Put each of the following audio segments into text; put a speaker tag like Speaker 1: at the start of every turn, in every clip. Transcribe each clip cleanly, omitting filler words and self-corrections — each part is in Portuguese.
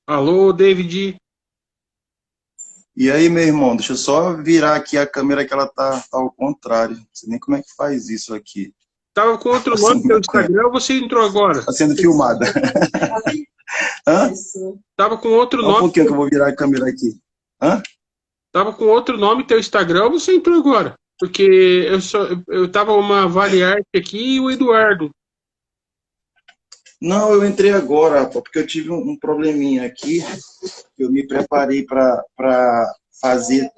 Speaker 1: Alô, David.
Speaker 2: E aí, meu irmão, deixa eu só virar aqui a câmera que ela tá ao contrário. Não sei nem como é que faz isso aqui.
Speaker 1: Tava com outro
Speaker 2: Você
Speaker 1: nome no
Speaker 2: não
Speaker 1: teu
Speaker 2: me conhece.
Speaker 1: Instagram ou você entrou agora?
Speaker 2: Tá sendo filmada. Hã?
Speaker 1: Tava com outro
Speaker 2: Só um
Speaker 1: nome.
Speaker 2: pouquinho que eu vou virar a câmera aqui. Hã?
Speaker 1: Tava com outro nome teu Instagram ou você entrou agora? Porque eu tava uma Valiarte aqui e o Eduardo.
Speaker 2: Não, eu entrei agora, pô, porque eu tive um probleminha aqui. Eu me preparei para fazer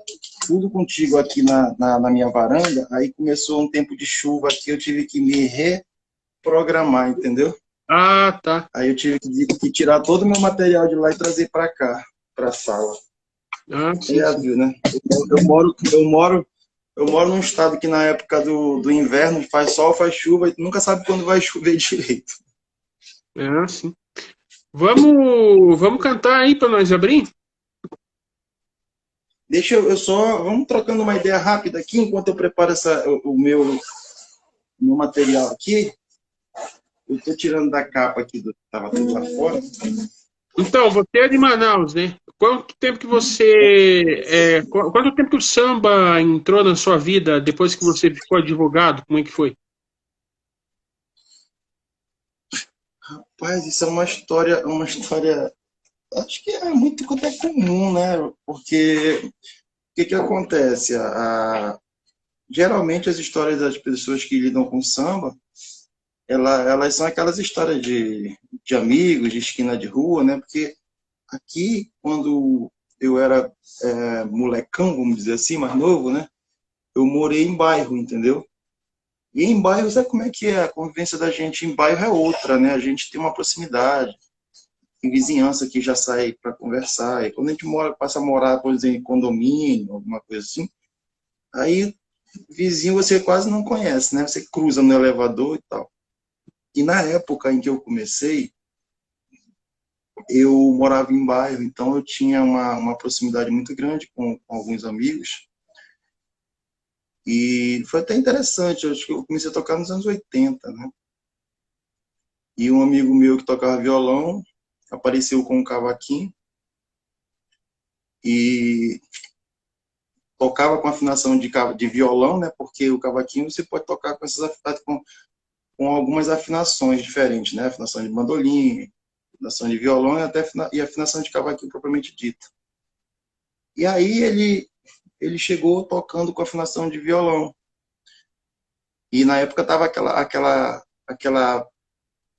Speaker 2: tudo contigo aqui na minha varanda. Aí começou um tempo de chuva aqui, eu tive que me reprogramar, entendeu?
Speaker 1: Ah, tá.
Speaker 2: Aí eu tive que tirar todo o meu material de lá e trazer para cá, para a sala.
Speaker 1: Ah,
Speaker 2: Você
Speaker 1: sim,
Speaker 2: já
Speaker 1: sim.
Speaker 2: viu, né? Eu moro num estado que na época do inverno faz sol, faz chuva e tu nunca sabe quando vai chover direito.
Speaker 1: Ah, sim. Vamos cantar aí pra nós abrir?
Speaker 2: Deixa eu só. Vamos trocando uma ideia rápida aqui enquanto eu preparo o meu material aqui. Eu tô tirando da capa aqui do que tava tudo lá fora.
Speaker 1: Então, você é de Manaus, né? Quanto tempo que o samba entrou na sua vida depois que você ficou advogado? Como é que foi?
Speaker 2: Rapaz, isso é uma história. Acho que é muito quanto é comum, né? Porque o que acontece? Geralmente as histórias das pessoas que lidam com samba elas são aquelas histórias de amigos, de esquina de rua, né? Porque aqui, quando eu era molecão, vamos dizer assim, mais novo, né? Eu morei em bairro, entendeu? E em bairro, sabe como é que é? A convivência da gente em bairro é outra, né? A gente tem uma proximidade, tem vizinhança que já sai para conversar. E quando a gente passa a morar, por exemplo, em condomínio, alguma coisa assim, aí vizinho você quase não conhece, né? Você cruza no elevador e tal. E na época em que eu comecei, eu morava em bairro, então eu tinha uma proximidade muito grande com alguns amigos. E foi até interessante, eu acho que eu comecei a tocar nos anos 80, né? E um amigo meu que tocava violão apareceu com um cavaquinho e tocava com afinação de violão, né? Porque o cavaquinho você pode tocar com algumas afinações diferentes, né? Afinação de bandolim, afinação de violão e afinação de cavaquinho propriamente dita. E aí ele chegou tocando com afinação de violão. E na época tava aquela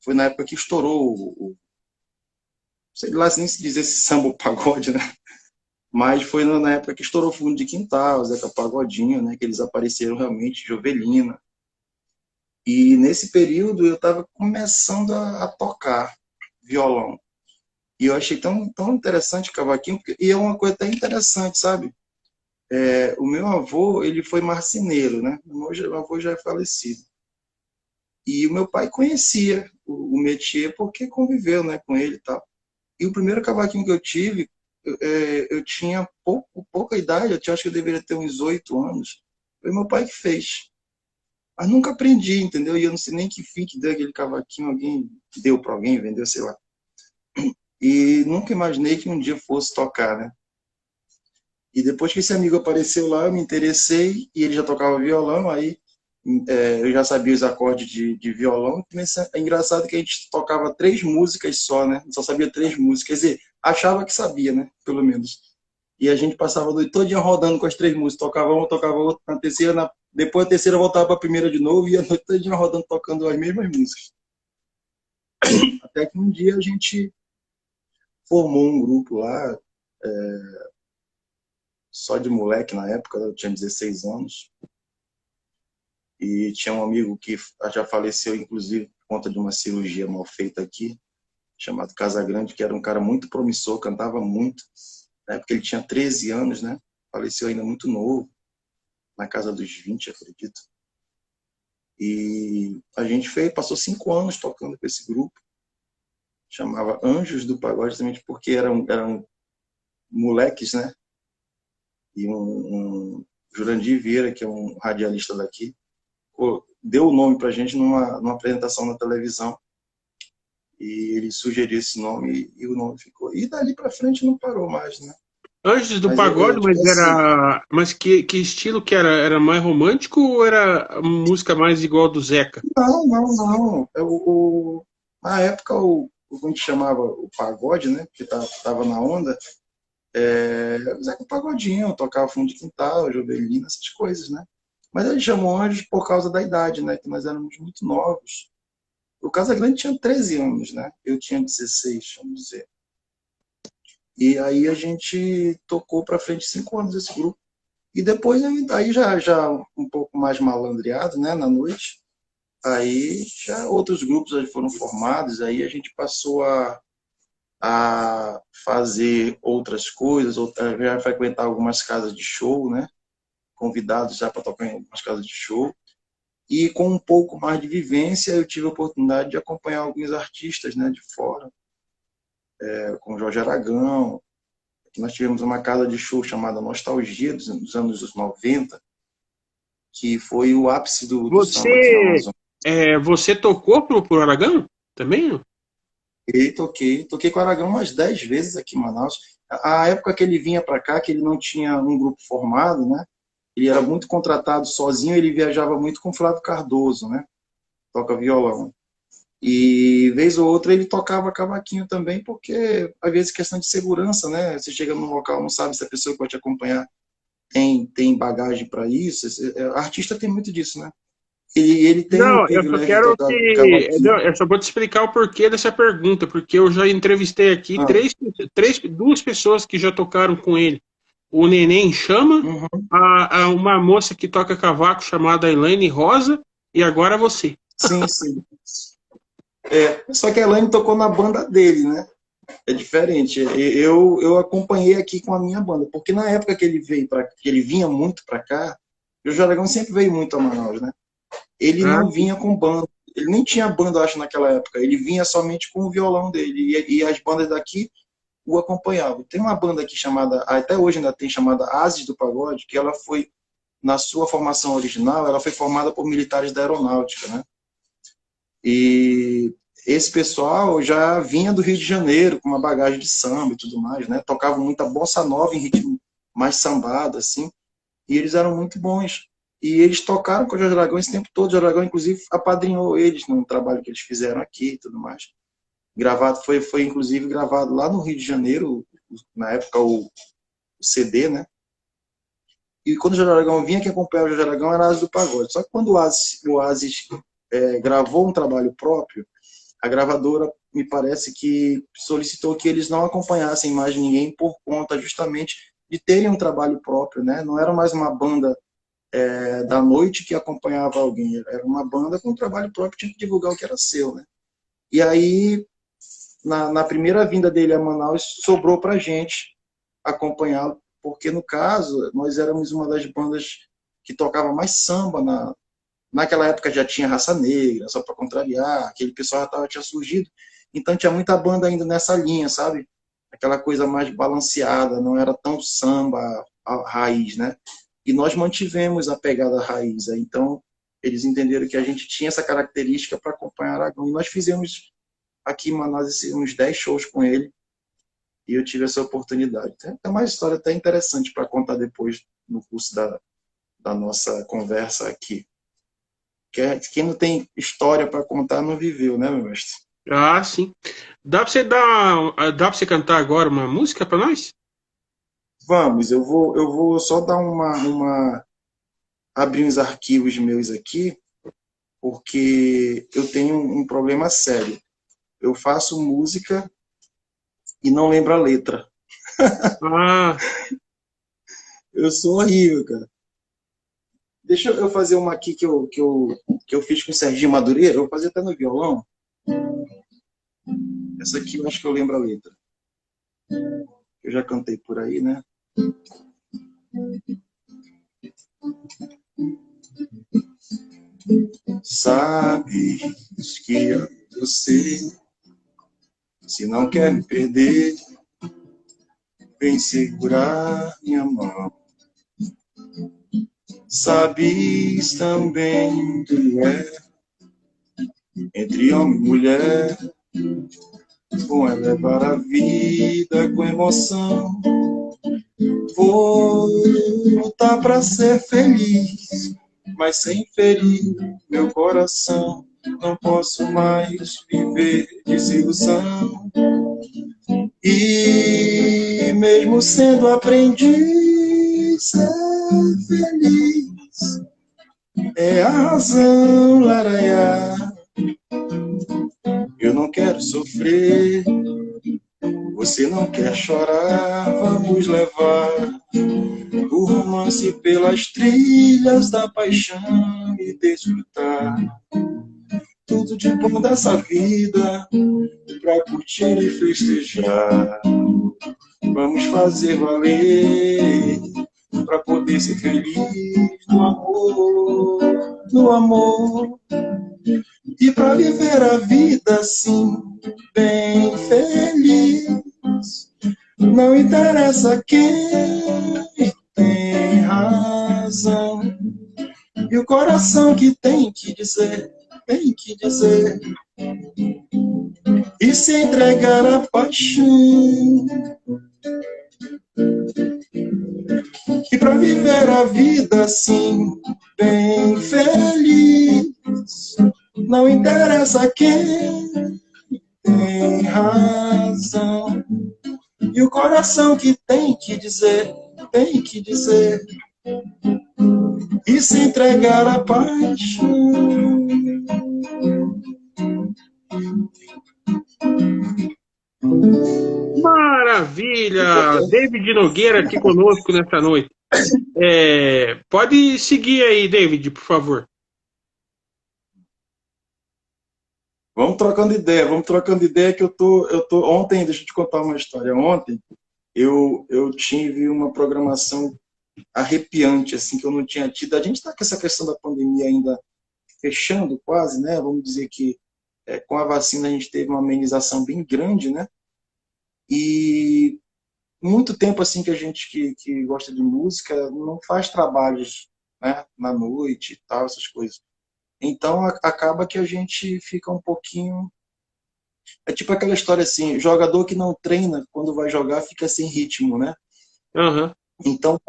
Speaker 2: foi na época que estourou sei lá se nem se diz esse samba pagode, né? Mas foi na época que estourou o Fundo de Quintal, Zeca Pagodinho, né? Que eles apareceram realmente, Jovelina. E nesse período eu estava começando a tocar violão. E eu achei tão interessante o cavaquinho, e é uma coisa até interessante, sabe? O meu avô, ele foi marceneiro, né? Meu avô já é falecido. E o meu pai conhecia o métier porque conviveu, né, com ele e tal. E o primeiro cavaquinho que eu tive, eu tinha pouca idade, acho que eu deveria ter uns 8 anos. Foi meu pai que fez. Mas nunca aprendi, entendeu? E eu não sei nem que fim que deu aquele cavaquinho, alguém deu para alguém, vendeu, sei lá. E nunca imaginei que um dia fosse tocar, né? E depois que esse amigo apareceu lá, eu me interessei e ele já tocava violão, aí eu já sabia os acordes de violão. É engraçado que a gente tocava 3 músicas só, né? Só sabia 3 músicas. Quer dizer, achava que sabia, né? Pelo menos. E a gente passava a noite todinha rodando com as 3 músicas. Tocava uma, tocava outra, na terceira, depois a terceira voltava para a primeira de novo e a noite todinha rodando, tocando as mesmas músicas. Até que um dia a gente formou um grupo lá, só de moleque na época, eu tinha 16 anos. E tinha um amigo que já faleceu, inclusive, por conta de uma cirurgia mal feita aqui, chamado Casagrande, que era um cara muito promissor, cantava muito. Na época ele tinha 13 anos, né? Faleceu ainda muito novo, na casa dos 20, acredito. E a gente passou 5 anos tocando com esse grupo, chamava Anjos do Pagode, justamente porque eram moleques, né? E um Jurandir Vieira, que é um radialista daqui, deu o nome pra gente numa apresentação na televisão. E ele sugeriu esse nome e o nome ficou. E dali para frente não parou mais, né?
Speaker 1: Antes do
Speaker 2: Mas
Speaker 1: pagode,
Speaker 2: tipo
Speaker 1: mas
Speaker 2: assim,
Speaker 1: era. Mas que estilo que era? Era mais romântico ou era música mais igual do Zeca?
Speaker 2: não, não, não. Na época, o que a gente chamava o pagode, né? Porque tava na onda, o Zeca Pagodinho, tocava fundo de quintal, Jovelina, essas coisas, né? Mas ele chamou antes por causa da idade, né? Que nós éramos muito novos. O Casagrande tinha 13 anos, né? Eu tinha 16, vamos dizer. E aí a gente tocou para frente 5 anos esse grupo. E depois, aí já um pouco mais malandreado, né? Na noite. Aí já outros grupos já foram formados, aí a gente passou a fazer outras coisas, já frequentar algumas casas de show, né? Convidados já para tocar em algumas casas de show. E com um pouco mais de vivência, eu tive a oportunidade de acompanhar alguns artistas, né, de fora, com Jorge Aragão. Aqui nós tivemos uma casa de show chamada Nostalgia, dos anos 90, que foi o ápice do samba aqui na
Speaker 1: Você,
Speaker 2: Amazônia.
Speaker 1: você tocou pro Aragão também?
Speaker 2: E toquei com o Aragão umas 10 vezes aqui em Manaus. A época que ele vinha para cá, que ele não tinha um grupo formado, né? Ele era muito contratado sozinho, ele viajava muito com o Flávio Cardoso, né? Toca violão. E vez ou outra ele tocava cavaquinho também, porque às vezes questão de segurança, né? Você chega num local, não sabe se a pessoa que vai te acompanhar tem bagagem para isso. Artista tem muito disso, né? Ele tem o
Speaker 1: Não, eu só
Speaker 2: privilégio de
Speaker 1: quero
Speaker 2: tocar
Speaker 1: que. Não,
Speaker 2: cavaquinho.
Speaker 1: eu só vou te explicar o porquê dessa pergunta, porque eu já entrevistei aqui
Speaker 2: Ah,
Speaker 1: duas pessoas que já tocaram com ele. O Neném Chama,
Speaker 2: uhum,
Speaker 1: uma moça que toca cavaco chamada Elaine Rosa, e agora você.
Speaker 2: sim, sim. Só que a Elaine tocou na banda dele, né? É diferente. Eu acompanhei aqui com a minha banda, porque na época que ele veio que ele vinha muito para cá, o Jorge Aragão sempre veio muito a Manaus, né? Ele
Speaker 1: Ah,
Speaker 2: não vinha com banda, ele nem tinha banda, eu acho, naquela época. Ele vinha somente com o violão dele e as bandas daqui o acompanhavam. Tem uma banda aqui chamada, até hoje ainda tem, chamada Ases do Pagode, que ela foi na sua formação original, ela foi formada por militares da aeronáutica, né? E esse pessoal já vinha do Rio de Janeiro com uma bagagem de samba e tudo mais, né? Tocavam muita bossa nova em ritmo mais sambado, assim, e eles eram muito bons. E eles tocaram com o Jorge Aragão esse tempo todo. O Jorge Aragão, inclusive, apadrinhou eles no trabalho que eles fizeram aqui e tudo mais. Gravado, foi inclusive gravado lá no Rio de Janeiro, na época o CD, né? E quando o Jorge Aragão vinha, quem acompanhava o Jorge Aragão era Asis do Pagode. Só que quando o Asis gravou um trabalho próprio, a gravadora me parece que solicitou que eles não acompanhassem mais ninguém por conta justamente de terem um trabalho próprio, né? Não era mais uma banda da noite que acompanhava alguém, era uma banda com um trabalho próprio, tinha que divulgar o que era seu, né? E aí, na primeira vinda dele a Manaus, sobrou pra gente acompanhá-lo, porque no caso, nós éramos uma das bandas que tocava mais samba naquela época já tinha Raça Negra, só para contrariar, aquele pessoal tinha surgido. Então tinha muita banda ainda nessa linha, sabe? Aquela coisa mais balanceada, não era tão samba a raiz, né? E nós mantivemos a pegada raiz. Então eles entenderam que a gente tinha essa característica para acompanhar Aragão. E nós fizemos aqui em Manaus uns 10 shows com ele e eu tive essa oportunidade. Tem uma história até interessante para contar depois no curso da nossa conversa aqui. Quem não tem história para contar não viveu, né, meu mestre?
Speaker 1: sim. Dá pra você cantar agora uma música pra nós?
Speaker 2: Vamos, eu vou só dar abrir uns arquivos meus aqui, porque eu tenho um problema sério. Eu faço música e não lembro a letra.
Speaker 1: Ah,
Speaker 2: Eu sou horrível, cara. Deixa eu fazer uma aqui que eu fiz com o Serginho Madureira. Eu vou fazer até no violão. Essa aqui eu acho que eu lembro a letra. Eu já cantei por aí, né? Sabes que eu sei, se não quer me perder, vem segurar minha mão. Sabes também que é entre homem e mulher, Bom é levar a vida com emoção. Vou lutar para ser feliz, mas sem ferir meu coração. Não posso mais viver desilusão. E mesmo sendo aprendiz, ser feliz é a razão, laraiá. Eu não quero sofrer, você não quer chorar, vamos levar o romance pelas trilhas da paixão e desfrutar tudo de bom dessa vida pra curtir e festejar. Vamos fazer valer pra poder ser feliz no amor, no amor. E pra viver a vida assim, bem feliz. Não interessa quem tem razão. E o coração que tem que dizer, tem que dizer. E se entregar à paixão. E pra viver a vida assim, bem feliz. Não interessa quem tem razão. E o coração que tem que dizer, tem que dizer. E se entregar à paixão.
Speaker 1: Maravilha! David Nogueira aqui conosco nessa noite. Pode seguir aí, David, por favor.
Speaker 2: Vamos trocando ideia que eu tô ontem, deixa eu te contar uma história. Ontem eu tive uma programação arrepiante, assim, que eu não tinha tido. A gente está com essa questão da pandemia ainda fechando quase, né? Vamos dizer que com a vacina a gente teve uma amenização bem grande, né? E muito tempo assim que a gente que gosta de música não faz trabalhos, né, na noite e tal, essas coisas. Então acaba que a gente fica um pouquinho. É tipo aquela história assim, jogador que não treina, quando vai jogar, fica sem ritmo, né?
Speaker 1: Uhum.
Speaker 2: Então,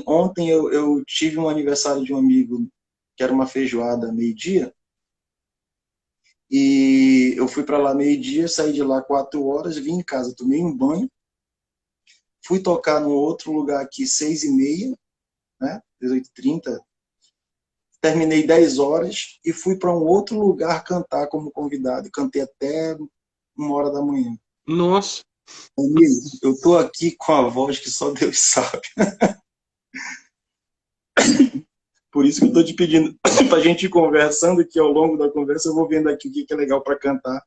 Speaker 2: ontem eu tive um aniversário de um amigo, que era uma feijoada meio-dia, e eu fui para lá meio-dia, saí de lá 4 horas, vim em casa, tomei um banho, fui tocar num outro lugar aqui 6h30, né? 18h30, terminei 10 horas e fui para um outro lugar cantar como convidado. Cantei até 1 hora da manhã.
Speaker 1: Nossa.
Speaker 2: Amigo, eu tô aqui com a voz que só Deus sabe. Por isso que eu tô te pedindo pra gente ir conversando, que ao longo da conversa eu vou vendo aqui o que é legal para cantar,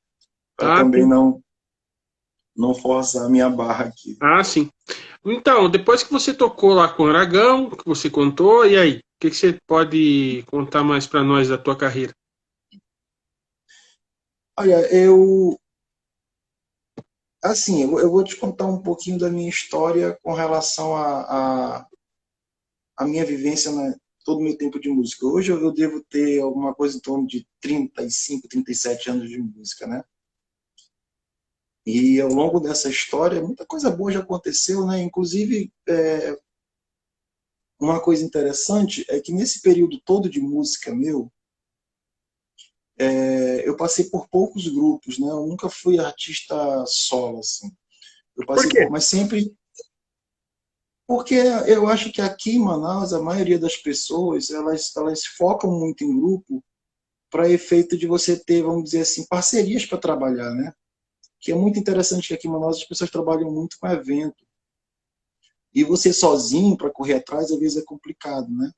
Speaker 2: para também
Speaker 1: Sim.
Speaker 2: não forçar a minha barra aqui.
Speaker 1: Sim. Então, depois que você tocou lá com o Aragão, que você contou, e aí? O que você pode contar mais para nós da tua carreira?
Speaker 2: Olha, assim, eu vou te contar um pouquinho da minha história com relação a minha vivência, né, todo o meu tempo de música. Hoje eu devo ter alguma coisa em torno de 35, 37 anos de música, né? E ao longo dessa história, muita coisa boa já aconteceu, né? Inclusive, uma coisa interessante é que nesse período todo de música meu, eu passei por poucos grupos, né? Eu nunca fui artista solo, assim. Eu
Speaker 1: Por
Speaker 2: passei
Speaker 1: quê?
Speaker 2: mas sempre. Porque eu acho que aqui em Manaus, a maioria das pessoas, elas focam muito em grupo para efeito de você ter, vamos dizer assim, parcerias para trabalhar, né? Que é muito interessante que aqui em Manaus as pessoas trabalham muito com evento. E você sozinho para correr atrás, às vezes é complicado, né?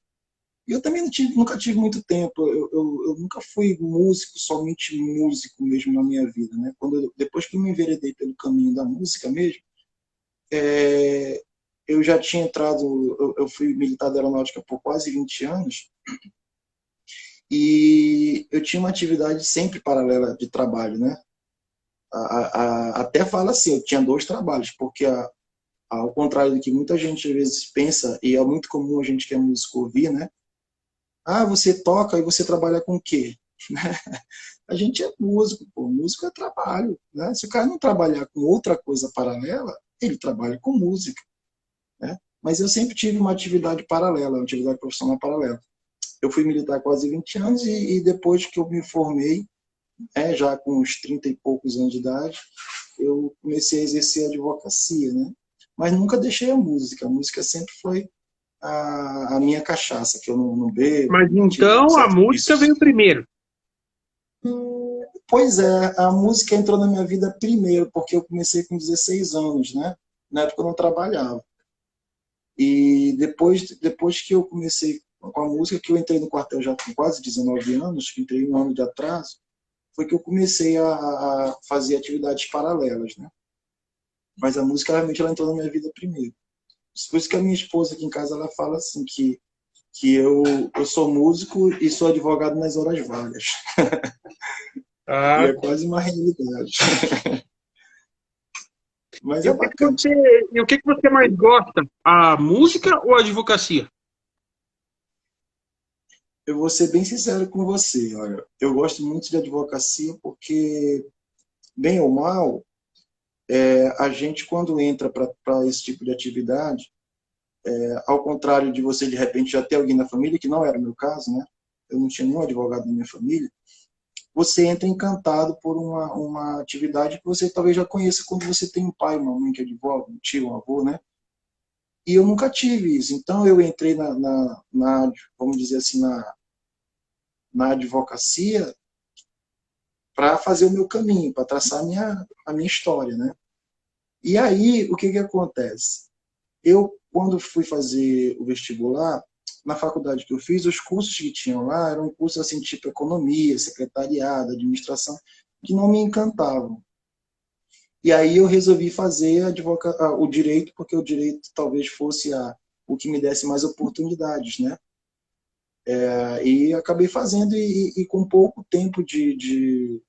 Speaker 2: E eu também nunca tive muito tempo. Eu nunca fui músico, somente músico mesmo na minha vida, né? Depois que me enveredei pelo caminho da música mesmo, eu já tinha entrado, eu fui militar da aeronáutica por quase 20 anos, e eu tinha uma atividade sempre paralela de trabalho, né? Até fala assim, eu tinha 2 trabalhos, porque ao contrário do que muita gente às vezes pensa, e é muito comum a gente que é músico ouvir, né? Você toca e você trabalha com o quê? A gente é músico, pô. Músico é trabalho, né? Se o cara não trabalhar com outra coisa paralela, ele trabalha com música, né? Mas eu sempre tive uma atividade paralela, uma atividade profissional paralela. Eu fui militar quase 20 anos e depois que eu me formei, já com uns 30 e poucos anos de idade, eu comecei a exercer a advocacia, né? Mas nunca deixei a música. A música sempre foi a minha cachaça, que eu não bebo,
Speaker 1: Mas
Speaker 2: não tive
Speaker 1: então a
Speaker 2: certos
Speaker 1: música
Speaker 2: vícios.
Speaker 1: veio primeiro.
Speaker 2: Pois é, a música entrou na minha vida primeiro, porque eu comecei com 16 anos, né? Na época eu não trabalhava. E depois que eu comecei com a música, que eu entrei no quartel já com quase 19 anos, que entrei um ano de atraso, foi que eu comecei a fazer atividades paralelas, né? Mas a música realmente ela entrou na minha vida primeiro. Por isso que a minha esposa aqui em casa ela fala assim que eu sou músico e sou advogado nas horas vagas. E
Speaker 1: Ah,
Speaker 2: é quase uma realidade. Mas
Speaker 1: e
Speaker 2: é
Speaker 1: o que que
Speaker 2: bacana.
Speaker 1: você, e o que que você mais gosta? A música ou a advocacia?
Speaker 2: Eu vou ser bem sincero com você. Olha, eu gosto muito de advocacia porque, bem ou mal, a gente quando entra para esse tipo de atividade, ao contrário de você de repente já ter alguém na família, que não era o meu caso, né? Eu não tinha nenhum advogado na minha família. Você entra encantado por uma atividade que você talvez já conheça quando você tem um pai, uma mãe que advoga, um tio, um avô, né? E eu nunca tive isso. Então eu entrei vamos dizer assim, na advocacia para fazer o meu caminho, para traçar a minha história, né? E aí, o que que acontece? Eu, quando fui fazer o vestibular, na faculdade que eu fiz, os cursos que tinham lá eram cursos assim, tipo economia, secretariado, administração, que não me encantavam. E aí eu resolvi fazer o direito, porque o direito talvez fosse o que me desse mais oportunidades, né? E acabei fazendo e com pouco tempo de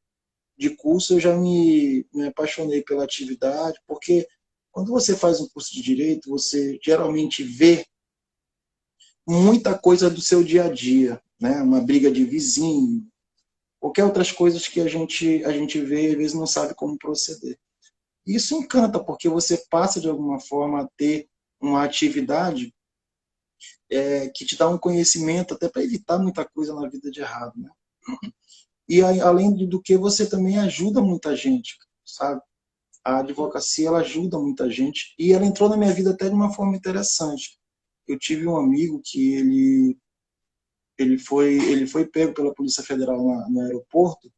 Speaker 2: curso eu já me apaixonei pela atividade, porque quando você faz um curso de direito, você geralmente vê muita coisa do seu dia a dia, né? Uma briga de vizinho, qualquer outras coisas que a gente vê e às vezes não sabe como proceder. Isso encanta, porque você passa de alguma forma a ter uma atividade que te dá um conhecimento até para evitar muita coisa na vida de errado, né? E além do que você também ajuda muita gente, sabe? A advocacia ela ajuda muita gente e ela entrou na minha vida até de uma forma interessante. Eu tive um amigo que ele foi pego pela Polícia Federal no aeroporto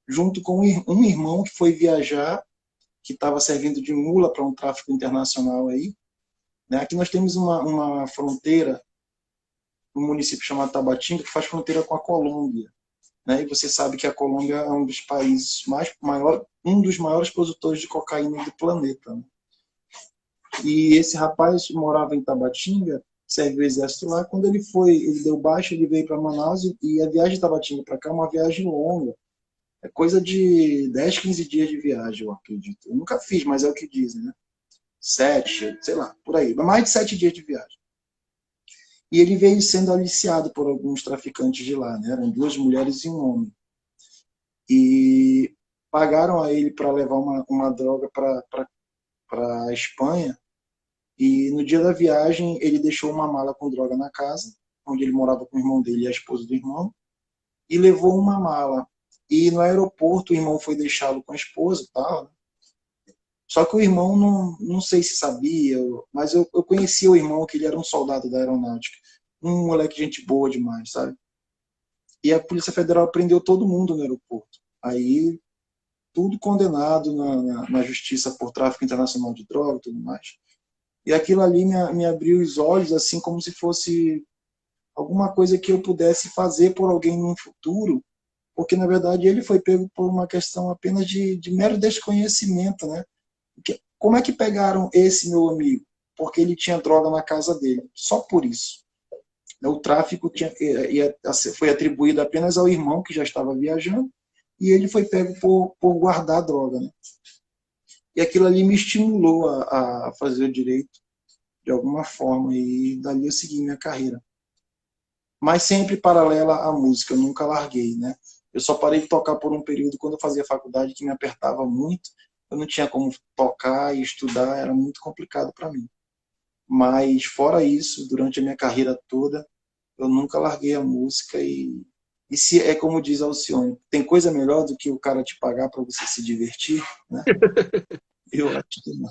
Speaker 2: junto com um irmão que foi viajar, que estava servindo de mula para um tráfico internacional aí, né? Aqui nós temos uma fronteira, um município chamado Tabatinga, que faz fronteira com a Colômbia, né? E você sabe que a Colômbia é um dos países um dos maiores produtores de cocaína do planeta, né? E esse rapaz morava em Tabatinga, serve o exército lá. Quando ele deu baixa, ele veio para Manaus e a viagem de Tabatinga para cá é uma viagem longa. É coisa de 10, 15 dias de viagem, eu acredito. Eu nunca fiz, mas é o que dizem, né? 7, sei lá, por aí. Mais de 7 dias de viagem. E ele veio sendo aliciado por alguns traficantes de lá, né? Eram 2 mulheres e um homem. E pagaram a ele para levar uma droga para a Espanha. E no dia da viagem, ele deixou uma mala com droga na casa, onde ele morava com o irmão dele e a esposa do irmão, e levou uma mala. E no aeroporto, o irmão foi deixá-lo com a esposa e tal, né? Só que o irmão, não sei se sabia, mas eu conhecia o irmão, que ele era um soldado da aeronáutica. Um moleque gente boa demais, sabe? E a Polícia Federal prendeu todo mundo no aeroporto. Aí, tudo condenado na justiça por tráfico internacional de droga e tudo mais. E aquilo ali me abriu os olhos, assim, como se fosse alguma coisa que eu pudesse fazer por alguém no futuro, porque, na verdade, ele foi pego por uma questão apenas de mero desconhecimento, né? Como é que pegaram esse meu amigo? Porque ele tinha droga na casa dele. Só por isso. O tráfico foi atribuído apenas ao irmão, que já estava viajando, e ele foi pego por guardar droga, né? E aquilo ali me estimulou a fazer o direito de alguma forma, e dali eu segui minha carreira. Mas sempre paralela à música, eu nunca larguei, né? Eu só parei de tocar por um período quando eu fazia faculdade, que me apertava muito. Eu não tinha como tocar e estudar, era muito complicado para mim. Mas, fora isso, durante a minha carreira toda, eu nunca larguei a música e se é como diz Alcione, tem coisa melhor do que o cara te pagar para você se divertir, né? Eu acho que não.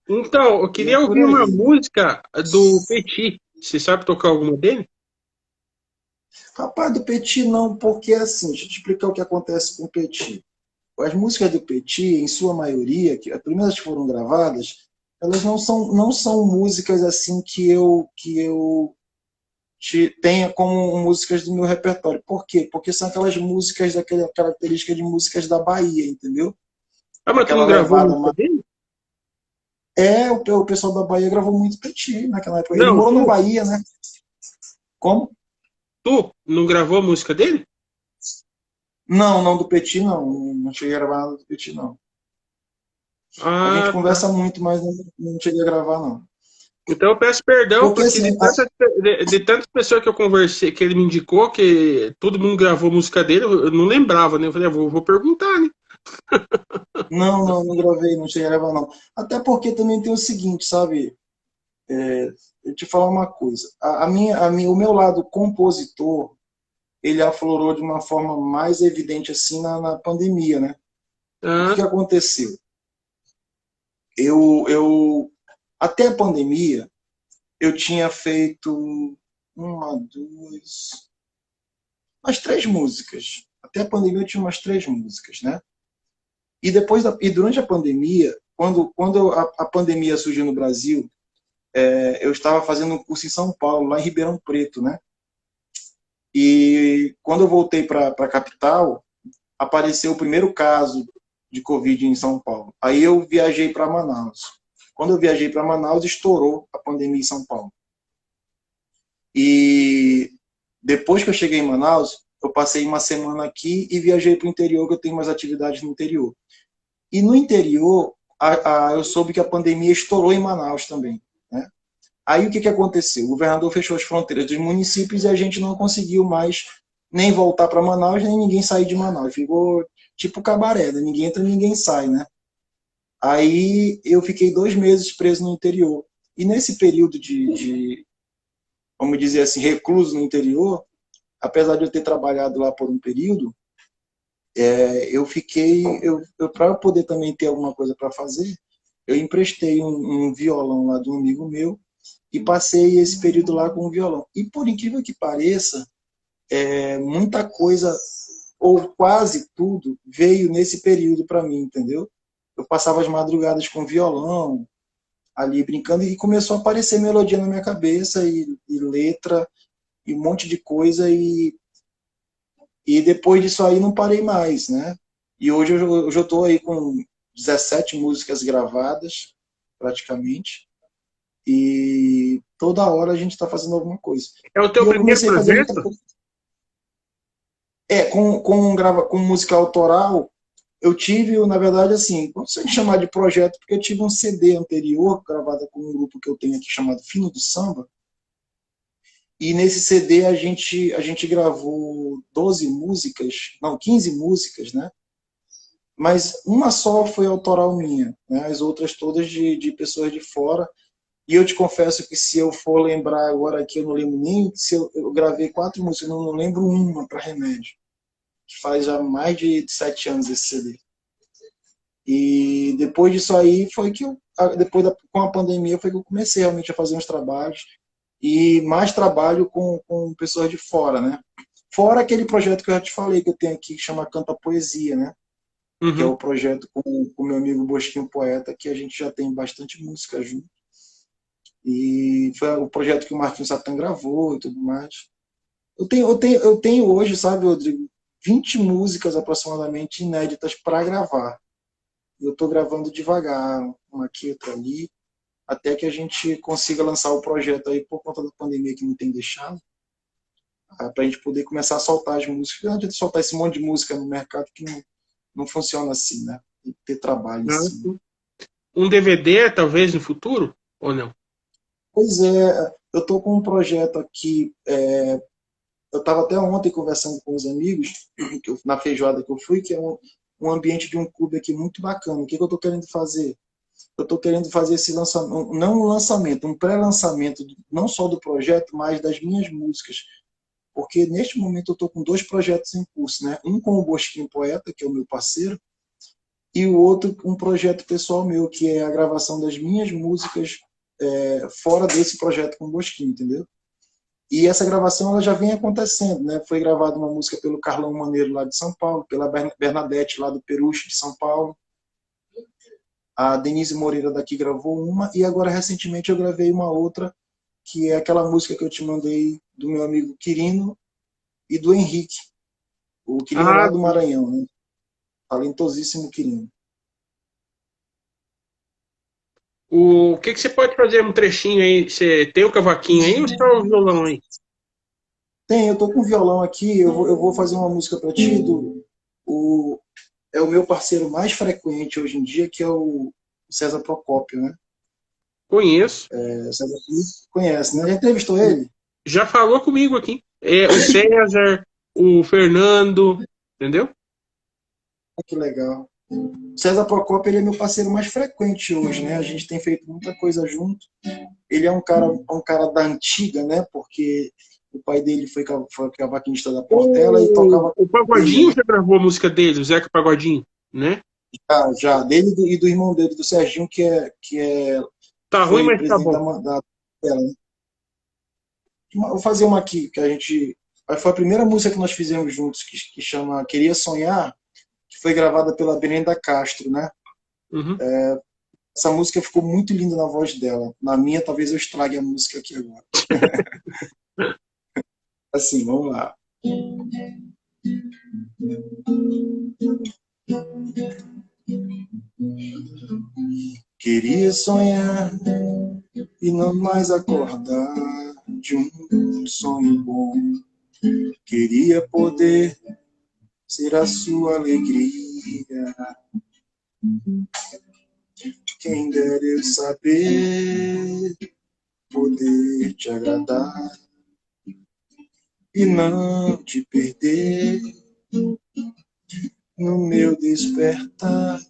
Speaker 1: Então, eu
Speaker 2: E é
Speaker 1: queria
Speaker 2: por
Speaker 1: ouvir uma
Speaker 2: aí.
Speaker 1: música do Petit. Você sabe tocar alguma dele?
Speaker 2: Rapaz, do Petit não, porque assim, deixa eu te explicar o que acontece com o Petit. As músicas do Petit, em sua maioria, que as primeiras que foram gravadas, elas não são músicas assim que eu tenha como músicas do meu repertório. Por quê? Porque são aquelas músicas daquela característica de músicas da Bahia, entendeu?
Speaker 1: Ah, mas tu
Speaker 2: Aquela
Speaker 1: não gravou
Speaker 2: levada.
Speaker 1: música dele?
Speaker 2: O pessoal da Bahia gravou muito Petit naquela época. Ele
Speaker 1: Não,
Speaker 2: morou na
Speaker 1: tu,
Speaker 2: Bahia, né? Como?
Speaker 1: tu não gravou a música dele?
Speaker 2: Não, não do Petit, não. Não cheguei a gravar nada do Petit, não. A gente
Speaker 1: Ah, tá.
Speaker 2: conversa muito, mas não cheguei a gravar, não.
Speaker 1: Então eu peço perdão,
Speaker 2: Porque
Speaker 1: porque
Speaker 2: assim,
Speaker 1: de tantas pessoas que eu conversei, que ele me indicou, que todo mundo gravou música dele, eu não lembrava, né? Eu falei, vou perguntar, né?
Speaker 2: não gravei, não cheguei a gravar, não. Até porque também tem o seguinte, sabe? Eu te falar uma coisa. O meu lado compositor, ele aflorou de uma forma mais evidente assim na pandemia, né? O que
Speaker 1: Ah,
Speaker 2: aconteceu? Eu até a pandemia, eu tinha feito uma, duas, umas três músicas. Até a pandemia eu tinha umas três músicas, né? E durante a pandemia, quando a pandemia surgiu no Brasil, eu estava fazendo um curso em São Paulo, lá em Ribeirão Preto, né? E quando eu voltei para a capital, apareceu o primeiro caso de Covid em São Paulo. Aí eu viajei para Manaus. Quando eu viajei para Manaus, estourou a pandemia em São Paulo. E depois que eu cheguei em Manaus, eu passei uma semana aqui e viajei para o interior, que eu tenho umas atividades no interior. E no interior, eu soube que a pandemia estourou em Manaus também, né? Aí o que aconteceu? O governador fechou as fronteiras dos municípios e a gente não conseguiu mais nem voltar para Manaus, nem ninguém sair de Manaus. Ficou tipo cabaré, né? Ninguém entra, ninguém sai, né? Aí eu fiquei 2 meses preso no interior. E nesse período vamos dizer assim, recluso no interior, apesar de eu ter trabalhado lá por um período, eu fiquei, para eu poder também ter alguma coisa para fazer, eu emprestei um violão lá de um amigo meu e passei esse período lá com o violão. E por incrível que pareça, muita coisa, ou quase tudo, veio nesse período para mim, entendeu? Eu passava as madrugadas com violão, ali brincando, e começou a aparecer melodia na minha cabeça, e letra, e um monte de coisa, e depois disso aí não parei mais, né? E hoje eu já estou aí com 17 músicas gravadas, praticamente, e toda hora a gente está fazendo alguma coisa.
Speaker 1: é o
Speaker 2: E
Speaker 1: teu
Speaker 2: eu
Speaker 1: primeiro
Speaker 2: comecei a fazer muita
Speaker 1: projeto?
Speaker 2: coisa. Com música autoral, eu tive, na verdade, assim, não sei chamar de projeto, porque eu tive um CD anterior, gravado com um grupo que eu tenho aqui chamado Fino do Samba, e nesse CD a gente gravou 12 músicas, não, 15 músicas, né? Mas uma só foi autoral minha, né? As outras todas de pessoas de fora. E eu te confesso que se eu for lembrar agora aqui, eu não lembro nem se eu gravei 4 músicas, eu não lembro uma para Remédio, que faz já mais de 7 anos esse CD. E depois disso aí foi que com a pandemia foi que eu comecei realmente a fazer uns trabalhos e mais trabalho com pessoas de fora, né? Fora aquele projeto que eu já te falei que eu tenho aqui que chama Canta Poesia, né? Que é
Speaker 1: Uhum.
Speaker 2: o projeto com o meu amigo Bosquinho Poeta, que a gente já tem bastante música junto. E foi o projeto que o Marquinhos Satan gravou e tudo mais. Eu tenho hoje, sabe, Rodrigo, 20 músicas aproximadamente inéditas para gravar. Eu estou gravando devagar, uma aqui, outra ali, até que a gente consiga lançar o projeto aí por conta da pandemia que não tem deixado, para a gente poder começar a soltar as músicas. Não adianta soltar esse monte de música no mercado que não funciona assim, né? Tem que ter trabalho em
Speaker 1: Ah,
Speaker 2: cima.
Speaker 1: sim. Um DVD, talvez, no futuro? Ou não?
Speaker 2: Pois é, eu estou com um projeto aqui eu estava até ontem conversando com os amigos, na feijoada que eu fui, que é um ambiente de um clube aqui muito bacana. O que eu estou querendo fazer? Eu estou querendo fazer esse lançamento, não um lançamento, um pré-lançamento, não só do projeto, mas das minhas músicas. Porque neste momento eu estou com 2 projetos em curso, né? Um com o Bosquinho Poeta, que é o meu parceiro, e o outro um projeto pessoal meu, que é a gravação das minhas músicas fora desse projeto com o Bosquinho, entendeu? E essa gravação ela já vem acontecendo, né? Foi gravada uma música pelo Carlão Maneiro lá de São Paulo, pela Bernadette lá do Peruche de São Paulo. A Denise Moreira daqui gravou uma, e agora recentemente eu gravei uma outra, que é aquela música que eu te mandei do meu amigo Quirino e do Henrique. O Quirino é lá do Maranhão, né? Talentosíssimo Quirino.
Speaker 1: O que você pode fazer um trechinho aí? Você tem o cavaquinho aí ou só o violão aí?
Speaker 2: Tem, eu tô com violão aqui, eu vou fazer uma música para ti, é o meu parceiro mais frequente hoje em dia, que é o César Procópio, né?
Speaker 1: Conheço.
Speaker 2: César conhece, né? Já entrevistou ele?
Speaker 1: Já falou comigo aqui. O César, o Fernando, entendeu?
Speaker 2: Que legal. César Procópio, ele é meu parceiro mais frequente hoje, né? A gente tem feito muita coisa junto. Ele é um cara da antiga, né? Porque o pai dele foi cavaquinista da Portela e tocava.
Speaker 1: O Pagodinho já gravou a música dele, o Zeca Pagodinho, né?
Speaker 2: Já dele e do irmão dele, do Serginho,
Speaker 1: Tá ruim,
Speaker 2: foi
Speaker 1: mas tá
Speaker 2: presidente
Speaker 1: bom.
Speaker 2: da Portela, né? Vou fazer uma aqui, que a gente. Foi a primeira música que nós fizemos juntos, que chama Queria Sonhar, que foi gravada pela Brenda Castro, né?
Speaker 1: Uhum.
Speaker 2: Essa música ficou muito linda na voz dela. Na minha, talvez eu estrague a música aqui agora. Assim, vamos lá. Queria sonhar e não mais acordar de um sonho bom. Queria poder ser a sua alegria. Quem dera eu saber poder te agradar e não te perder no meu despertar.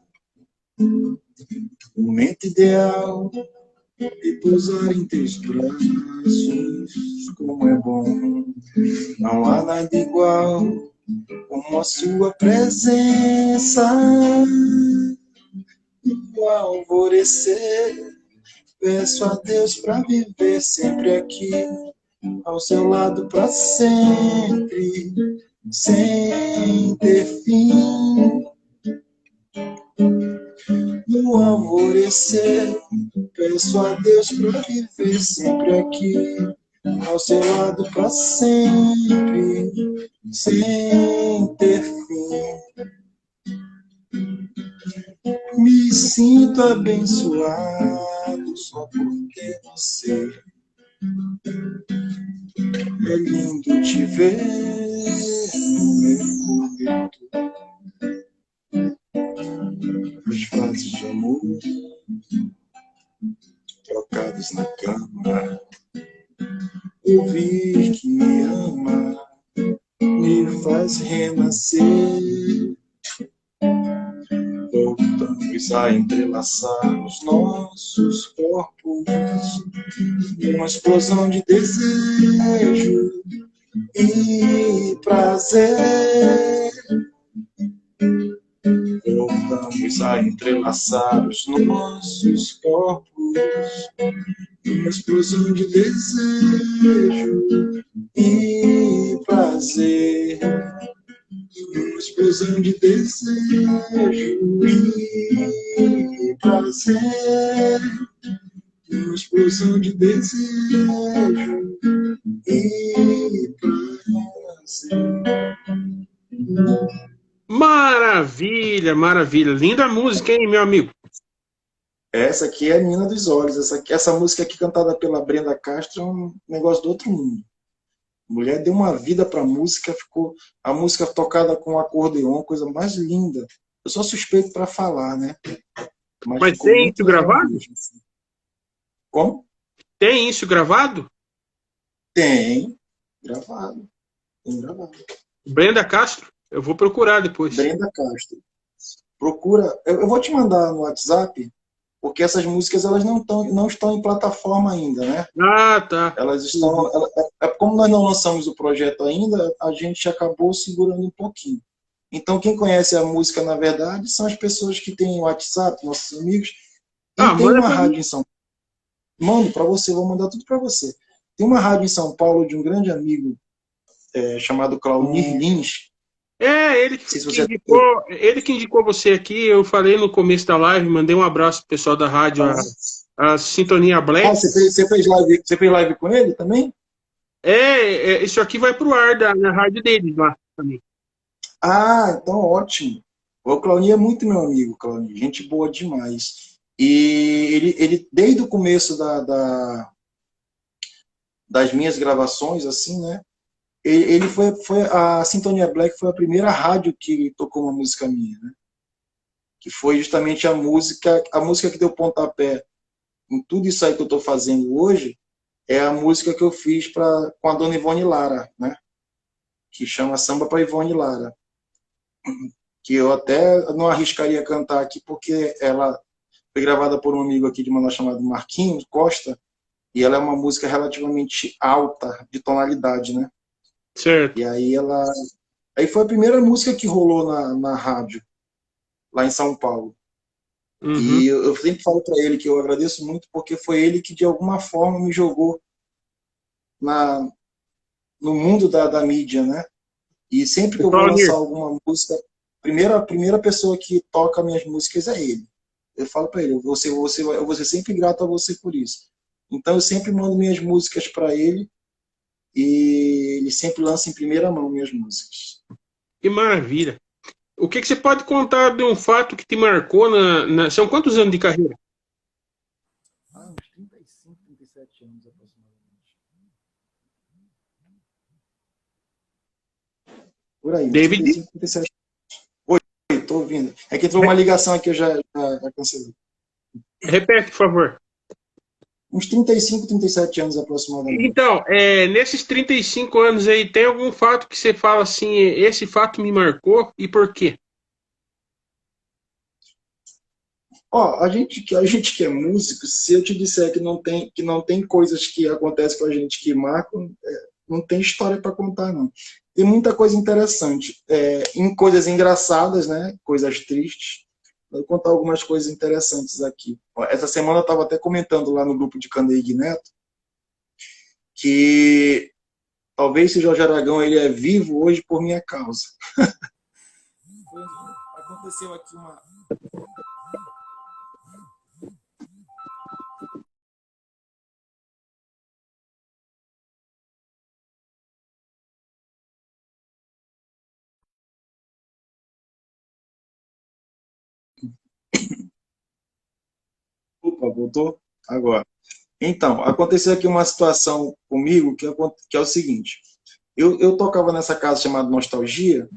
Speaker 2: O momento ideal e pousar em teus braços, como é bom. Não há nada igual como a sua presença. No alvorecer, peço a Deus para viver sempre aqui, ao seu lado para sempre, sem ter fim. No alvorecer, peço a Deus para viver sempre aqui, ao seu lado para sempre, sem ter fim. Me sinto abençoado só porque você é lindo te ver no meu corpo. As frases de amor trocadas na cama, ouvir que me ama me faz renascer. Voltamos a entrelaçar os nossos corpos, uma explosão de desejo e prazer. Voltamos a entrelaçar os nossos corpos, uma explosão de desejo e prazer. Uma explosão de desejo e prazer. Uma explosão de desejo e prazer.
Speaker 1: Maravilha, maravilha. Linda música, hein, meu amigo?
Speaker 2: Essa aqui é a Menina dos Olhos. Essa música aqui cantada pela Brenda Castro é um negócio do outro mundo. A mulher deu uma vida para a música, ficou a música tocada com acordeon, coisa mais linda. Eu sou suspeito para falar, né?
Speaker 1: Mas tem isso gravado?
Speaker 2: Mesmo, assim. Como?
Speaker 1: Tem isso gravado?
Speaker 2: Tem, gravado. Tem gravado.
Speaker 1: Brenda Castro? Eu vou procurar depois.
Speaker 2: Brenda Castro. Procura. Eu vou te mandar no WhatsApp, porque essas músicas elas não estão em plataforma ainda, né?
Speaker 1: Ah, tá.
Speaker 2: Elas
Speaker 1: Uhum.
Speaker 2: estão. Como nós não lançamos o projeto ainda, a gente acabou segurando um pouquinho. Então, quem conhece a música, na verdade, são as pessoas que têm WhatsApp, nossos amigos, e
Speaker 1: Ah,
Speaker 2: tem
Speaker 1: manda
Speaker 2: uma
Speaker 1: pra mim.
Speaker 2: rádio em São Paulo. Mando para você, vou mandar tudo para você. Tem uma rádio em São Paulo de um grande amigo chamado Claunir Lins.
Speaker 1: É,
Speaker 2: Não sei se você
Speaker 1: ele que indicou você aqui. Eu falei no começo da live, mandei um abraço pro pessoal da rádio, a Sintonia
Speaker 2: Ah,
Speaker 1: Black.
Speaker 2: você fez live com ele também?
Speaker 1: Isso aqui vai pro ar na rádio deles lá também.
Speaker 2: Ah, então ótimo. O Clauninho é muito meu amigo, Clauninho. Gente boa demais. E ele desde o começo das minhas gravações, assim, né? Ele foi a Sintonia Black foi a primeira rádio que tocou uma música minha, né? Que foi justamente a música que deu pontapé em tudo isso aí que eu estou fazendo hoje, é a música que eu fiz com a dona Ivone Lara, né? Que chama Samba para Ivone Lara. Que eu até não arriscaria cantar aqui, porque ela foi gravada por um amigo aqui de Manaus chamado Marquinhos Costa, e ela é uma música relativamente alta de tonalidade, né?
Speaker 1: Certo.
Speaker 2: E aí foi a primeira música que rolou na rádio, lá em São Paulo.
Speaker 1: Uhum.
Speaker 2: E eu sempre falo para ele que eu agradeço muito, porque foi ele que de alguma forma me jogou na, no mundo da mídia, né? E sempre que eu vou
Speaker 1: Pessoal,
Speaker 2: lançar
Speaker 1: Nir,
Speaker 2: alguma música, a primeira pessoa que toca minhas músicas é ele. Eu falo para ele, eu vou ser sempre grato a você por isso. Então eu sempre mando minhas músicas para ele e ele sempre lança em primeira mão minhas músicas.
Speaker 1: que maravilha. O que você pode contar de um fato que te marcou São quantos anos de carreira?
Speaker 2: Ah, uns 35, 37 anos aproximadamente. Por aí, uns
Speaker 1: David?
Speaker 2: 35, 37. Oi, tô ouvindo. É que entrou uma ligação aqui, eu já cancelei.
Speaker 1: Repete, por favor.
Speaker 2: Uns 35, 37 anos aproximadamente.
Speaker 1: Então, nesses 35 anos aí, tem algum fato que você fala assim, esse fato me marcou e por quê?
Speaker 2: Ó, a gente que é músico, se eu te disser que não tem coisas que acontecem com a gente que marcam, não tem história para contar, não. Tem muita coisa interessante. Em coisas engraçadas, né? Coisas tristes. Vou contar algumas coisas interessantes aqui. Ó, essa semana eu estava até comentando lá no grupo de Candeig Neto que talvez se o Jorge Aragão ele é vivo hoje por minha causa. Aconteceu aqui uma. Opa, voltou? Agora. Então, aconteceu aqui uma situação comigo que é o seguinte. Eu tocava nessa casa chamada Nostalgia,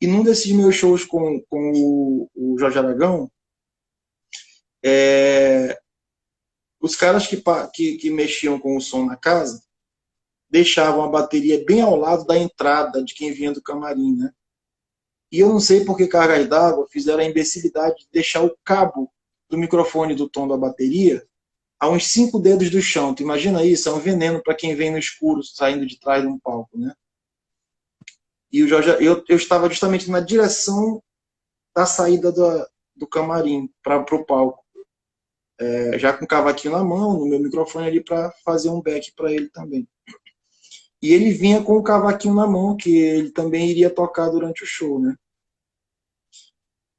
Speaker 2: e num desses meus shows com o Jorge Aragão, é, os caras que mexiam com o som na casa deixavam a bateria bem ao lado da entrada de quem vinha do camarim, né? E eu não sei por que cargas d'água fizeram a imbecilidade de deixar o cabo do microfone do tom da bateria a uns 5 dedos do chão. Tu imagina isso? É um veneno para quem vem no escuro, saindo de trás de um palco, né? E o Jorge, eu estava justamente na direção da saída do camarim para o palco. Já com o cavaquinho na mão, no meu microfone ali para fazer um back para ele também. E ele vinha com o cavaquinho na mão, que ele também iria tocar durante o show, né?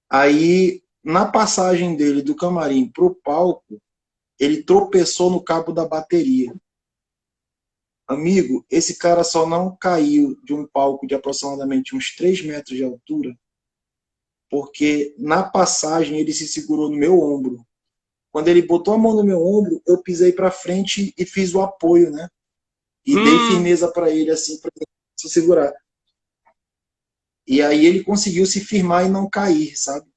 Speaker 2: Aí, na passagem dele do camarim pro palco, ele tropeçou no cabo da bateria. Amigo, esse cara só não caiu de um palco de aproximadamente uns 3 metros de altura, porque na passagem ele se segurou no meu ombro. Quando ele botou a mão no meu ombro, eu pisei para frente e fiz o apoio, né? E dei
Speaker 1: Hum,
Speaker 2: firmeza para ele, assim, para ele se segurar. E aí ele conseguiu se firmar e não cair, sabe?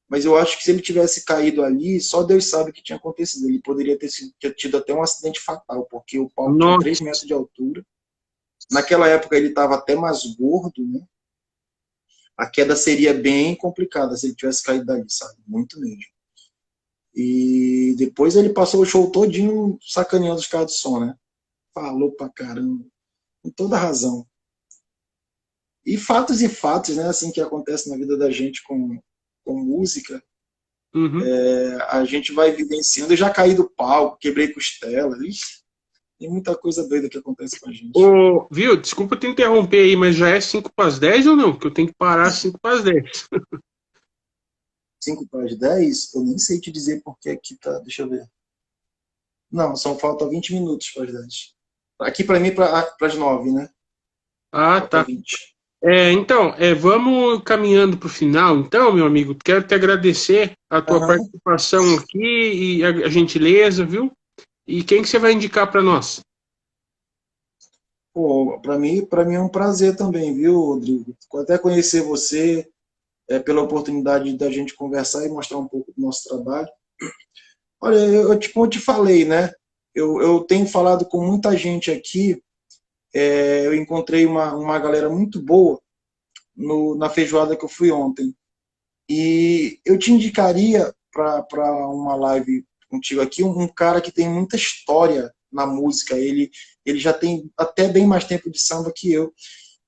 Speaker 2: Mas eu acho que se ele tivesse caído ali, só Deus sabe o que tinha acontecido. Ele poderia ter tido até um acidente fatal, porque o palco tinha 3
Speaker 1: nossa.
Speaker 2: metros de altura. Naquela época ele estava até mais gordo, né? A queda seria bem complicada se ele tivesse caído dali, sabe? Muito mesmo. E depois ele passou o show todinho sacaneando os caras de som, né? Falou pra caramba. Com toda razão. E fatos, né? Assim que acontece na vida da gente com música.
Speaker 1: Uhum.
Speaker 2: A gente vai evidenciando. Eu já caí do palco, quebrei costela. Ixi, tem muita coisa doida que acontece com a gente.
Speaker 1: Viu? Desculpa te interromper aí, mas já é 5 para as 10 ou não? Porque eu tenho que parar às 5 para as 10.
Speaker 2: 5 para as 10, eu nem sei te dizer porque aqui tá. Deixa eu ver. Não, só falta 20 minutos para as 10. Aqui para mim, para as 9, né?
Speaker 1: Ah,
Speaker 2: Falta
Speaker 1: tá.
Speaker 2: 20.
Speaker 1: Então, vamos caminhando para o final, então, meu amigo. Quero te agradecer a tua
Speaker 2: Aham.
Speaker 1: participação aqui e a gentileza, viu? E quem que você vai indicar para nós?
Speaker 2: Pô, para mim é um prazer também, viu, Rodrigo? Até conhecer você, pela oportunidade da gente conversar e mostrar um pouco do nosso trabalho. Olha, como eu te falei, né? Eu tenho falado com muita gente aqui. Eu encontrei uma galera muito boa na feijoada que eu fui ontem. E eu te indicaria para uma live contigo aqui um cara que tem muita história na música. Ele já tem até bem mais tempo de samba que eu.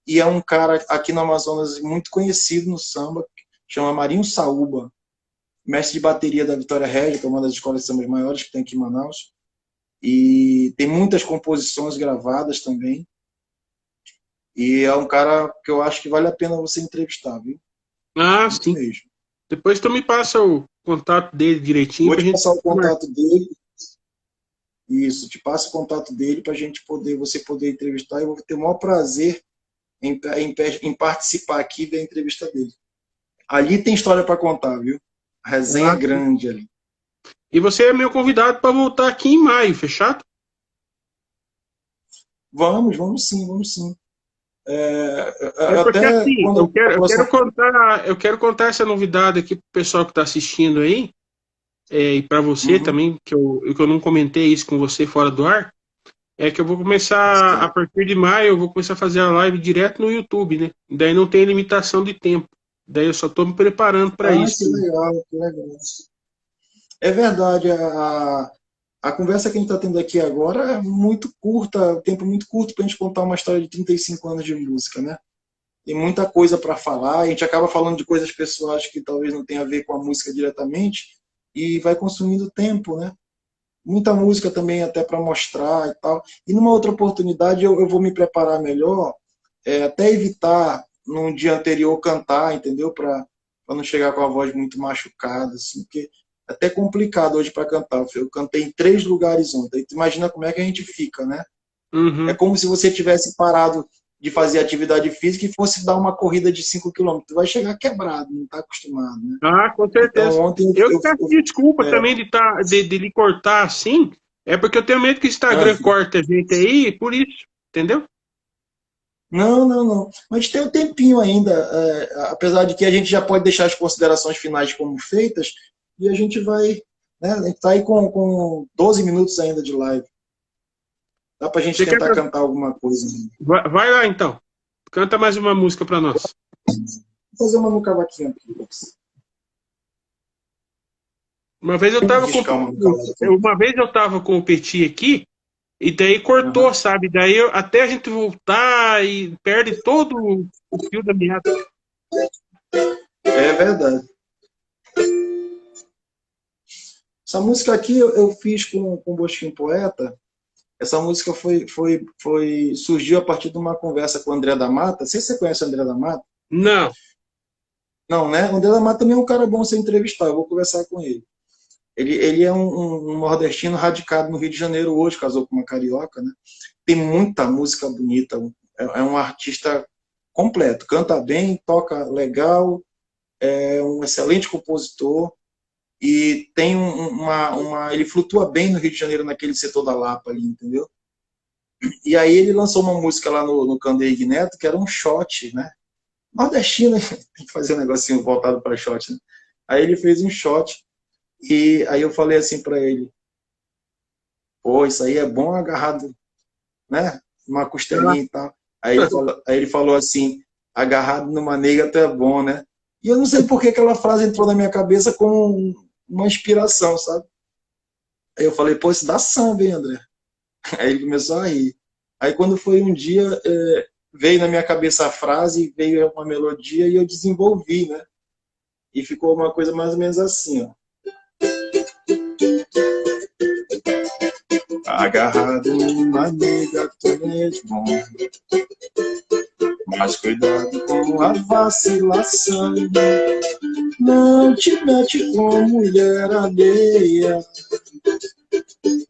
Speaker 2: E é um cara aqui no Amazonas muito conhecido no samba, chama Marinho Saúba, mestre de bateria da Vitória Regia, que é uma das escolas de sambas maiores que tem aqui em Manaus. E tem muitas composições gravadas também. E é um cara que eu acho que vale a pena você entrevistar, viu?
Speaker 1: Ah,
Speaker 2: Muito
Speaker 1: sim.
Speaker 2: mesmo.
Speaker 1: Depois tu me passa o contato dele direitinho
Speaker 2: Vou
Speaker 1: pra
Speaker 2: te
Speaker 1: gente
Speaker 2: passar o
Speaker 1: conversar.
Speaker 2: contato dele. Isso, te passo o contato dele para você poder entrevistar. E eu vou ter o maior prazer em participar aqui da entrevista dele. Ali tem história para contar, viu? A resenha é
Speaker 1: Ah, sim.
Speaker 2: grande ali.
Speaker 1: E você é meu convidado para voltar aqui em maio, fechado?
Speaker 2: Vamos sim, vamos sim.
Speaker 1: É porque
Speaker 2: Até
Speaker 1: assim,
Speaker 2: quando a próxima.
Speaker 1: eu quero contar essa novidade aqui pro pessoal que está assistindo aí, e para você
Speaker 2: Uhum,
Speaker 1: também, que eu não comentei isso com você fora do ar, é que eu vou começar, a
Speaker 2: certo.
Speaker 1: partir de maio, eu vou começar a fazer a live direto no YouTube, né? Daí não tem limitação de tempo. Daí eu só estou me preparando para
Speaker 2: Ah,
Speaker 1: isso.
Speaker 2: que legal, que legal. É verdade, a conversa que a gente está tendo aqui agora é muito curta, tempo muito curto para a gente contar uma história de 35 anos de música, né? Tem muita coisa para falar, a gente acaba falando de coisas pessoais que talvez não tenha a ver com a música diretamente e vai consumindo tempo, né? Muita música também até para mostrar e tal. E numa outra oportunidade eu vou me preparar melhor, até evitar num dia anterior cantar, entendeu? Para não chegar com a voz muito machucada, assim, porque é até complicado hoje para cantar. Eu cantei em 3 lugares ontem. Tu imagina como é que a gente fica, né? É
Speaker 1: Uhum.
Speaker 2: como se você tivesse parado de fazer atividade física e fosse dar uma corrida de 5 quilômetros. Tu vai chegar quebrado, não está acostumado, né?
Speaker 1: Ah, com
Speaker 2: Então
Speaker 1: certeza.
Speaker 2: ontem
Speaker 1: Eu que peço desculpa
Speaker 2: é,
Speaker 1: também de lhe cortar assim, é porque eu tenho medo que o Instagram
Speaker 2: ah,
Speaker 1: corte a gente aí, por isso, entendeu?
Speaker 2: não, não, não. Mas tem um tempinho ainda, apesar de que a gente já pode deixar as considerações finais como feitas, e a gente vai, né, a gente está aí com 12 minutos ainda de live. Dá para a gente
Speaker 1: Você quer
Speaker 2: tentar cantar alguma coisa.
Speaker 1: vai lá então. Canta mais uma música para nós.
Speaker 2: Vou fazer uma no cavaquinho aqui.
Speaker 1: Uma vez eu tava com
Speaker 2: Riscar uma no cavaquinho.
Speaker 1: uma vez eu tava com o Petit aqui e daí cortou,
Speaker 2: Uhum.
Speaker 1: sabe? Daí até a gente voltar e perde todo o fio da meada.
Speaker 2: É verdade. Essa música aqui eu fiz com o Bosquinho Poeta. Essa música surgiu a partir de uma conversa com o André da Mata. Não sei se você conhece o André da Mata.
Speaker 1: Não.
Speaker 2: Não, né? O André da Mata também é um cara bom sem entrevistar. Eu vou conversar com ele. Ele é um nordestino radicado no Rio de Janeiro hoje, casou com uma carioca, né? Tem muita música bonita. É um artista completo. Canta bem, toca legal, é um excelente compositor. E tem ele flutua bem no Rio de Janeiro, naquele setor da Lapa ali, entendeu? E aí ele lançou uma música lá no Candeig Neto, que era um shot, né? Nordestino, tem que fazer um negocinho voltado para shot, né? Aí ele fez um shot, e aí eu falei assim para ele, pô, isso aí é bom agarrado, né? Uma costelinha e tal. Aí ele falou assim, agarrado numa nega tu é bom, né? E eu não sei por que aquela frase entrou na minha cabeça como uma inspiração, sabe? Aí eu falei, pô, isso dá samba, hein, André? Aí ele começou a rir. Aí quando foi um dia, veio na minha cabeça a frase, veio uma melodia e eu desenvolvi, né? E ficou uma coisa mais ou menos assim, ó. Agarrado numa nega, tu és bom. Mas cuidado com a vacilação. Não te mete com mulher alheia.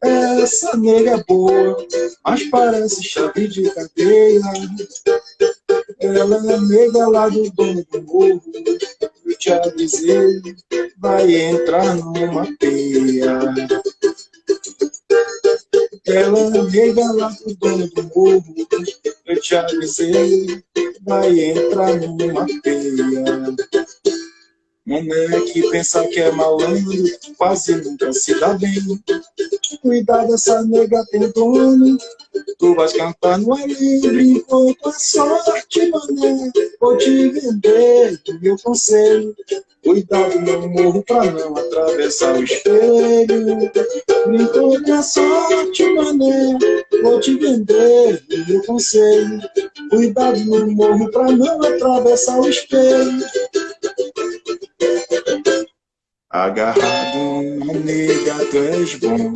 Speaker 2: Essa nega é boa, mas parece chave de cadeia. Ela é nega lá do dono do morro. Eu te avisei, vai entrar numa peia. Ela é nega lá do dono do morro. Eu te avisei, vai entrar numa peia. Mané que pensa que é malandro, quase nunca se dá bem. Cuidado, essa nega tem dono. Tu vais cantar no além, brincou com a sorte, mané. Vou te vender do meu conselho. Cuidado, não morro pra não atravessar o espelho. Brincou com a sorte, mané. Vou te vender do meu conselho. Cuidado, não morro pra não atravessar o espelho. Agarrado na nega, tu és bom.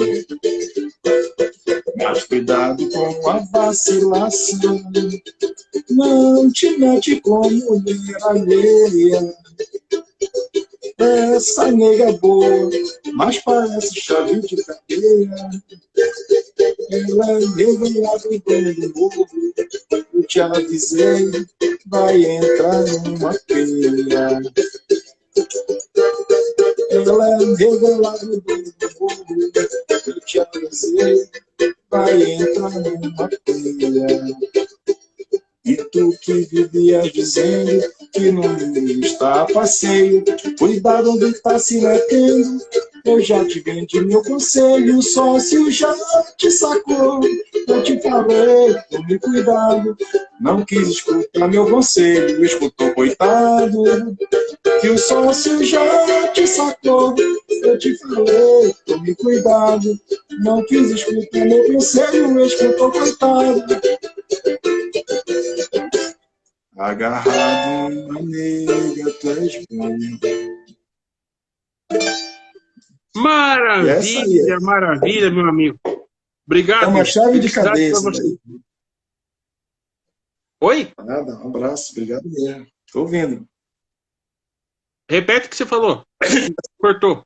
Speaker 2: Mas cuidado com a vacilação. Não te mete com mulher alheia. Essa nega é boa, mas parece chave de cadeia. Ela é nega lá do dono do morro. Eu te avisei, vai entrar numa peia. Ela é nega lá do dono do morro. Eu te avisei, vai entrar numa peia. E tu que vivias dizendo que no mundo está a passeio, cuidado onde está se metendo. Eu já te vendi meu conselho, o sócio já te sacou. Eu te falei, tome cuidado, não quis escutar meu conselho, escutou, coitado. Que o sócio já te sacou. Eu te falei, tome cuidado, não quis escutar meu conselho, escutou, coitado. Agarrado na nega, tu és bom.
Speaker 1: Maravilha, maravilha, meu amigo. Obrigado.
Speaker 2: É uma chave de cabeça.
Speaker 1: Você. Oi?
Speaker 2: Nada, um abraço, obrigado mesmo. Estou ouvindo.
Speaker 1: Repete o que você falou. Cortou.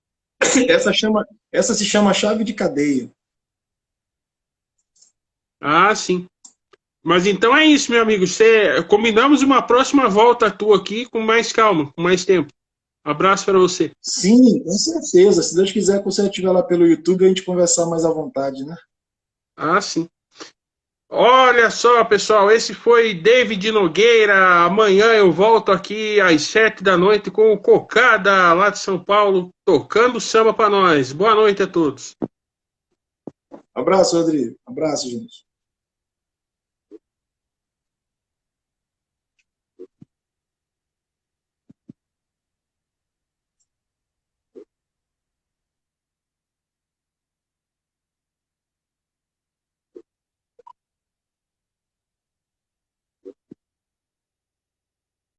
Speaker 2: Essa se chama chave de cadeia.
Speaker 1: Ah, sim. Mas então é isso, meu amigo. Combinamos uma próxima volta tua aqui com mais calma, com mais tempo. Abraço para você.
Speaker 2: Sim, com certeza. Se Deus quiser, quando você estiver lá pelo YouTube, a gente conversar mais à vontade, né?
Speaker 1: Ah, sim. Olha só, pessoal, esse foi David Nogueira. Amanhã eu volto aqui às 7 da noite com o Cocada, lá de São Paulo, tocando samba para nós. Boa noite a todos.
Speaker 2: Abraço, Rodrigo. Abraço, gente.